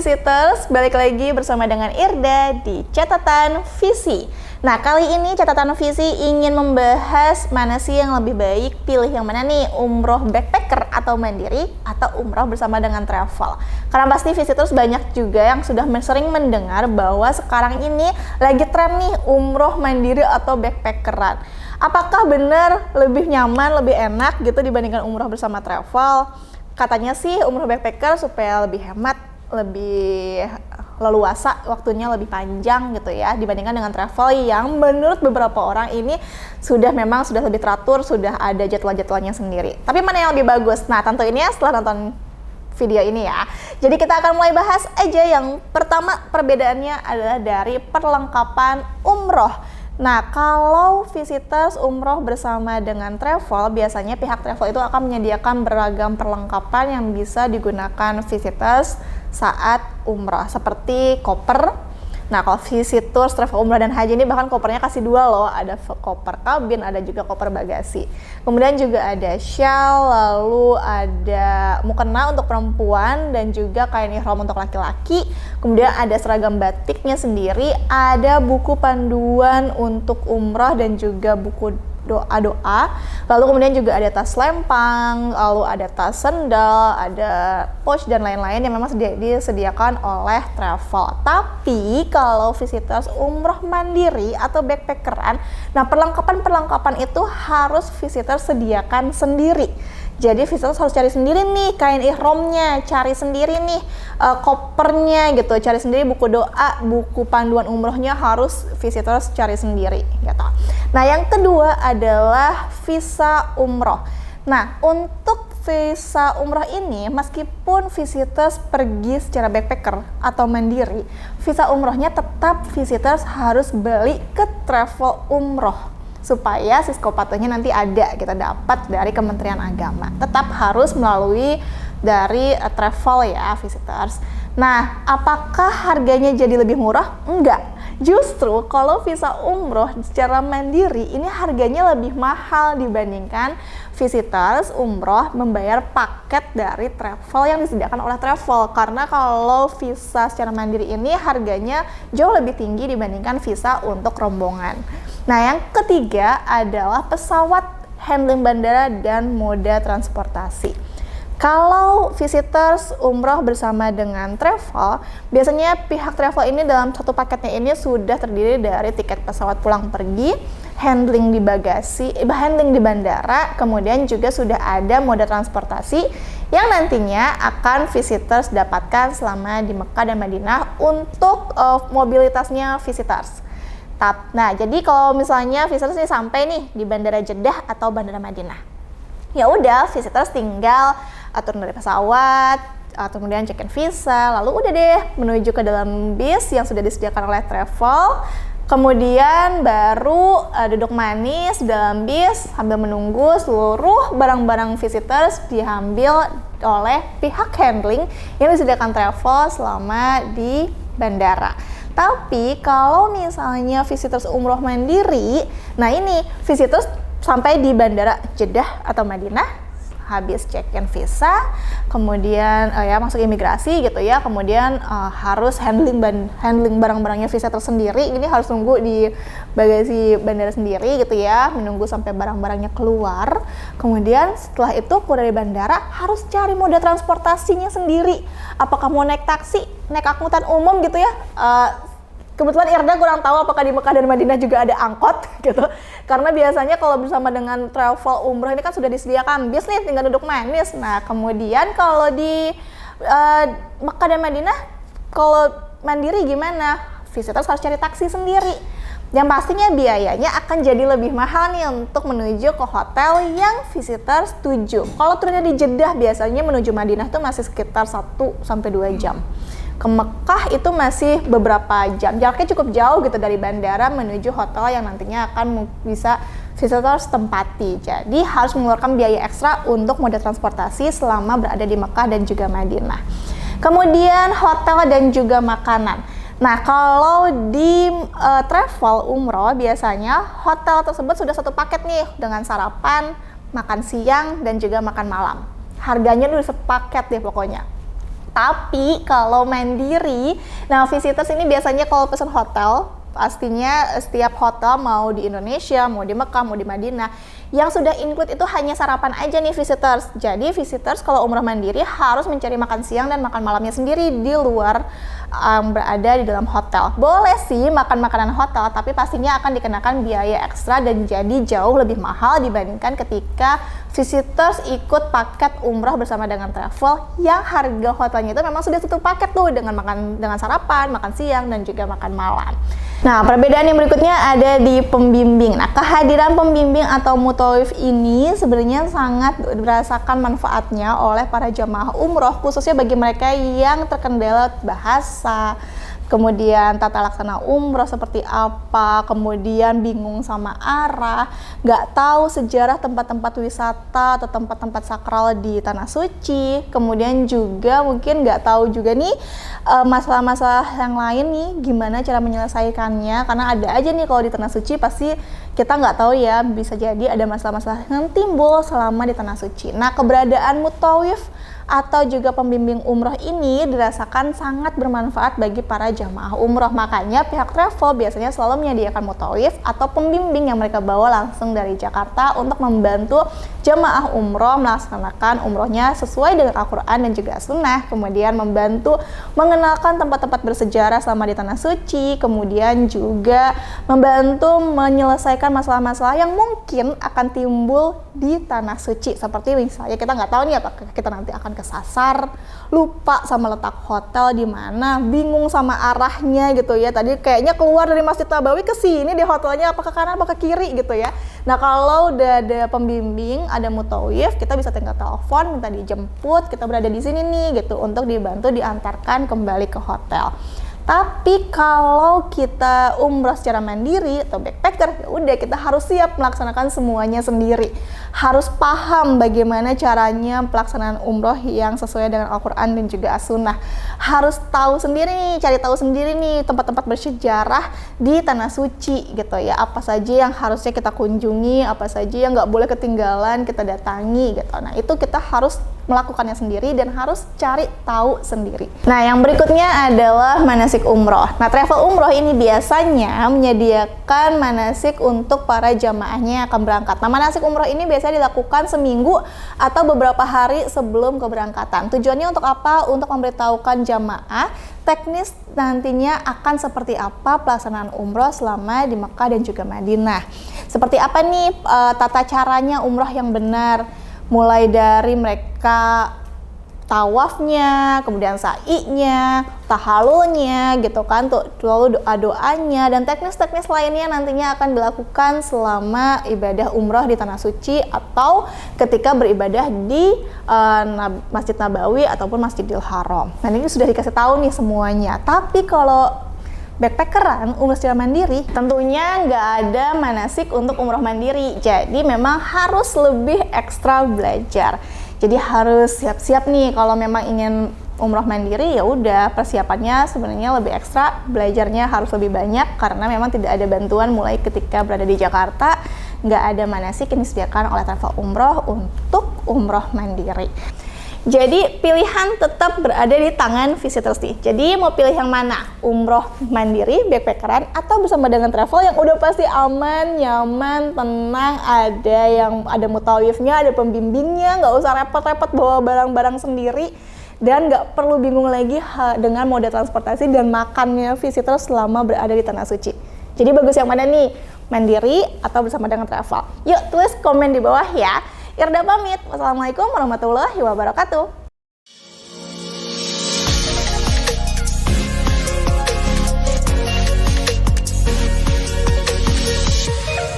visitors, balik lagi bersama dengan Irda di Catatan Visi. Nah, kali ini Catatan Visi ingin membahas mana sih yang lebih baik, pilih yang mana nih, umroh backpacker atau mandiri, atau umroh bersama dengan travel. Karena pasti visitors banyak juga yang sudah sering mendengar bahwa sekarang ini lagi tren nih umroh mandiri atau backpackeran. Apakah benar lebih nyaman, lebih enak gitu dibandingkan umroh bersama travel? Katanya sih umroh backpacker supaya lebih hemat, lebih leluasa, waktunya lebih panjang gitu ya dibandingkan dengan travel yang menurut beberapa orang ini sudah lebih teratur, sudah ada jadwal-jadwalnya sendiri. Tapi mana yang lebih bagus? Nah, tentu ini ya setelah nonton video ini ya. Jadi kita akan mulai bahas aja. Yang pertama perbedaannya adalah dari perlengkapan umroh. Nah, kalau visitors umroh bersama dengan travel, biasanya pihak travel itu akan menyediakan beragam perlengkapan yang bisa digunakan visitors saat umroh, seperti koper. Nah, kalau visitors travel umroh dan haji ini bahkan kopernya kasih dua loh, ada koper kabin, ada juga koper bagasi. Kemudian juga ada shawl, lalu ada mukena untuk perempuan dan juga kain ihram untuk laki-laki. Kemudian ada seragam batiknya sendiri, ada buku panduan untuk umroh dan juga buku doa-doa. Lalu kemudian juga ada tas lempang, lalu ada tas sendal, ada pouch dan lain-lain yang memang disediakan oleh travel. Tapi kalau visitors umroh mandiri atau backpackeran, nah perlengkapan itu harus visitors sediakan sendiri. Jadi visitors harus cari sendiri nih kain ihramnya, cari sendiri nih kopernya gitu, cari sendiri buku doa, buku panduan umrohnya harus visitors cari sendiri gitu. Nah, yang kedua adalah visa umroh. Nah, untuk visa umroh ini meskipun visitors pergi secara backpacker atau mandiri, visa umrohnya tetap visitors harus beli ke travel umroh supaya psikopatnya nanti ada kita dapat dari Kementerian Agama. Tetap harus melalui dari travel ya visitors. Nah, apakah harganya jadi lebih murah? Enggak. Justru kalau visa umroh secara mandiri ini harganya lebih mahal dibandingkan visitors umroh membayar paket dari travel yang disediakan oleh travel. Karena kalau visa secara mandiri ini harganya jauh lebih tinggi dibandingkan visa untuk rombongan. Nah, yang ketiga adalah pesawat, handling bandara, dan moda transportasi. Kalau visitors umroh bersama dengan travel, biasanya pihak travel ini dalam satu paketnya ini sudah terdiri dari tiket pesawat pulang pergi, handling di bagasi, handling di bandara, kemudian juga sudah ada moda transportasi yang nantinya akan visitors dapatkan selama di Mekah dan Madinah untuk mobilitasnya visitors. Nah, jadi kalau misalnya visitors ini sampai nih di Bandara Jeddah atau Bandara Madinah, ya udah visitors tinggal turun dari pesawat, kemudian check-in visa, lalu udah deh menuju ke dalam bis yang sudah disediakan oleh travel. Kemudian baru duduk manis dalam bis sambil menunggu seluruh barang-barang visitors diambil oleh pihak handling yang disediakan travel selama di bandara. Tapi kalau misalnya visitors umroh mandiri, nah ini visitors sampai di Bandara Jeddah atau Madinah, habis check-in visa, kemudian masuk imigrasi gitu ya, kemudian harus handling barang-barangnya visitors sendiri, ini harus nunggu di bagasi bandara sendiri gitu ya, menunggu sampai barang-barangnya keluar. Kemudian setelah itu keluar dari bandara harus cari moda transportasinya sendiri. Apakah mau naik taksi, naik angkutan umum gitu ya? Kebetulan Irda kurang tahu apakah di Mekah dan Madinah juga ada angkot gitu. Karena biasanya kalau bersama dengan travel umroh ini kan sudah disediakan bis nih, tinggal duduk manis. Nah, kemudian kalau di Mekah dan Madinah, kalau mandiri gimana? Visitors harus cari taksi sendiri. Yang pastinya biayanya akan jadi lebih mahal nih untuk menuju ke hotel yang visitors tuju. Kalau turunnya di Jeddah biasanya menuju Madinah tuh masih sekitar 1-2 jam. Ke Mekah itu masih beberapa jam, jaraknya cukup jauh gitu dari bandara menuju hotel yang nantinya akan bisa visitors tempati. Jadi harus mengeluarkan biaya ekstra untuk moda transportasi selama berada di Mekah dan juga Madinah. Kemudian hotel dan juga makanan. Nah, kalau di travel umroh biasanya hotel tersebut sudah satu paket nih dengan sarapan, makan siang, dan juga makan malam. Harganya udah sepaket deh pokoknya. Tapi kalau mandiri, nah visitors ini biasanya kalau pesan hotel, pastinya setiap hotel mau di Indonesia, mau di Mekah, mau di Madinah, yang sudah include itu hanya sarapan aja nih visitors. Jadi visitors kalau umrah mandiri harus mencari makan siang dan makan malamnya sendiri di luar berada di dalam hotel. Boleh sih makan makanan hotel, tapi pastinya akan dikenakan biaya ekstra dan jadi jauh lebih mahal dibandingkan ketika visitors ikut paket umrah bersama dengan travel yang harga hotelnya itu memang sudah satu paket tuh dengan sarapan, makan siang dan juga makan malam. Nah, perbedaan yang berikutnya ada di pembimbing. Nah, kehadiran pembimbing atau mutawif ini sebenarnya sangat dirasakan manfaatnya oleh para jamaah umroh, khususnya bagi mereka yang terkendala bahasa, kemudian tata laksana umroh seperti apa, kemudian bingung sama arah, nggak tahu sejarah tempat-tempat wisata atau tempat-tempat sakral di Tanah Suci, kemudian juga mungkin nggak tahu juga nih masalah-masalah yang lain nih, gimana cara menyelesaikannya, karena ada aja nih kalau di Tanah Suci pasti kita nggak tahu ya, bisa jadi ada masalah-masalah yang timbul selama di Tanah Suci. Nah, keberadaan mutawif atau juga pembimbing umroh ini dirasakan sangat bermanfaat bagi para jamaah umroh. Makanya pihak travel biasanya selalu menyediakan mutawif atau pembimbing yang mereka bawa langsung dari Jakarta untuk membantu jamaah umroh melaksanakan umrohnya sesuai dengan Al-Quran dan juga Sunnah, kemudian membantu mengenalkan tempat-tempat bersejarah selama di Tanah Suci, kemudian juga membantu menyelesaikan masalah-masalah yang mungkin akan timbul di Tanah Suci, seperti misalnya kita nggak tahu nih apakah kita nanti akan kesasar, lupa sama letak hotel di mana, bingung sama arahnya gitu ya. Tadi kayaknya keluar dari Masjid Nabawi ke sini di hotelnya apa ke kanan apa ke kiri gitu ya. Nah, kalau udah ada pembimbing, ada mutawif, kita bisa tinggal telepon minta dijemput, kita berada di sini nih gitu untuk dibantu diantarkan kembali ke hotel. Tapi kalau kita umrah secara mandiri atau backpacker, ya udah kita harus siap melaksanakan semuanya sendiri. Harus paham bagaimana caranya pelaksanaan umroh yang sesuai dengan Al-Quran dan juga As-Sunnah. Harus tahu sendiri nih, cari tahu sendiri nih tempat-tempat bersejarah di Tanah Suci gitu ya. Apa saja yang harusnya kita kunjungi, apa saja yang nggak boleh ketinggalan kita datangi gitu. Nah, itu kita harus melakukannya sendiri dan harus cari tahu sendiri. Nah, yang berikutnya adalah manasik umroh. Nah, travel umroh ini biasanya menyediakan manasik untuk para jamaahnya yang akan berangkat. Nah, manasik umroh ini biasanya dilakukan seminggu atau beberapa hari sebelum keberangkatan. Tujuannya untuk apa? Untuk memberitahukan jamaah teknis nantinya akan seperti apa pelaksanaan umroh selama di Mekah dan juga Madinah. Seperti apa nih tata caranya umroh yang benar, mulai dari mereka tawafnya, kemudian sa'inya, tahalulnya gitu kan, lalu doa-doanya dan teknis-teknis lainnya nantinya akan dilakukan selama ibadah umroh di Tanah Suci atau ketika beribadah di Masjid Nabawi ataupun Masjidil Haram. Nah, ini sudah dikasih tahu nih semuanya. Tapi kalau backpackeran umroh secara mandiri tentunya nggak ada manasik untuk umroh mandiri, jadi memang harus lebih ekstra belajar. Jadi harus siap-siap nih kalau memang ingin umroh mandiri, ya udah persiapannya sebenarnya lebih ekstra, belajarnya harus lebih banyak karena memang tidak ada bantuan mulai ketika berada di Jakarta, nggak ada manasik yang disediakan oleh travel umroh untuk umroh mandiri. Jadi pilihan tetap berada di tangan visitors nih. Jadi mau pilih yang mana? Umroh mandiri, backpackeran, atau bersama dengan travel yang udah pasti aman, nyaman, tenang, ada mutawifnya, ada pembimbingnya, nggak usah repot-repot bawa barang-barang sendiri, dan nggak perlu bingung lagi dengan moda transportasi dan makannya visitors selama berada di Tanah Suci. Jadi bagus yang mana nih? Mandiri atau bersama dengan travel? Yuk tulis komen di bawah ya. Irda pamit. Wassalamualaikum warahmatullahi wabarakatuh.